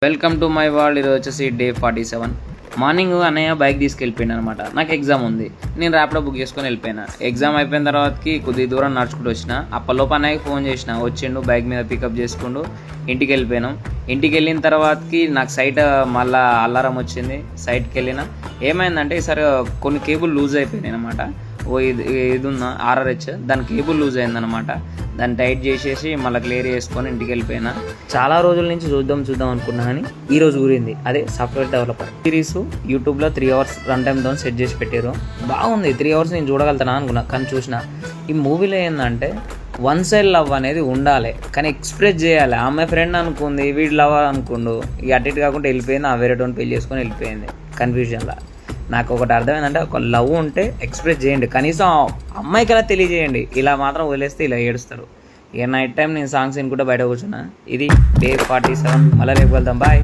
Welcome to my world. ఈరోజు వచ్చేసి day 47. Morning అన్నయ్య బైక్ తీసుకెళ్ళిపోయాను అనమాట. నాకు ఎగ్జామ్ ఉంది, నేను ర్యాపిడో బుక్ చేసుకొని వెళ్ళిపోయినా. ఎగ్జామ్ అయిపోయిన తర్వాతకి కొద్ది దూరం నడుచుకుంటూ వచ్చిన. అప్పలోపు అన్నయ్యకి ఫోన్ చేసిన, వచ్చిండు, బైక్ మీద పికప్ చేసుకుంటూ ఇంటికి వెళ్ళిపోయినాం. ఇంటికి వెళ్ళిన తర్వాతకి నాకు సైట్ మళ్ళీ అల్లారం వచ్చింది. సైట్కి వెళ్ళిన ఏమైందంటే ఈసారి కొన్ని కేబుల్ లూజ్ అయిపోయినాయి అనమాట. ఇది ఉన్న RRH దాని కేబుల్ లూజ్ అయిందనమాట. దాన్ని టైట్ చేసేసి మళ్ళీ క్లియర్ చేసుకొని ఇంటికి వెళ్ళిపోయినా. చాలా రోజుల నుంచి చూద్దాం అనుకున్నా కానీ ఈరోజు ఊరింది. అదే సాఫ్ట్వేర్ డెవలపర్ సిరీస్ యూట్యూబ్లో 3 hours రన్ టైమ్తో సెట్ చేసి పెట్టారు. బాగుంది. 3 hours నేను చూడగలుగుతానా అనుకున్నా, కానీ చూసిన. ఈ మూవీలో ఏంటంటే వన్ సైడ్ లవ్ అనేది ఉండాలి, కానీ ఎక్స్ప్రెస్ చేయాలి. ఆమె ఫ్రెండ్ అనుకుంది, వీడు లవ్ అనుకుండు, ఇక అటు ఇటు కాకుండా వెళ్ళిపోయింది. ఆ వేరేటోని పెళ్లి చేసుకొని వెళ్ళిపోయింది. కన్ఫ్యూజన్లా నాకు ఒకటి అర్థమైందంటే, ఒక లవ్ ఉంటే ఎక్స్ప్రెస్ చేయండి, కనీసం అమ్మాయికి అలా తెలియజేయండి. ఇలా మాత్రం వదిలేస్తే ఇలా ఏడుస్తారు. ఇక నైట్ టైం నేను సాంగ్స్ వినుకుంటే బయట కూర్చున్నా. ఇది డే 47. మళ్ళీ రేపు వెళ్తాం. బాయ్.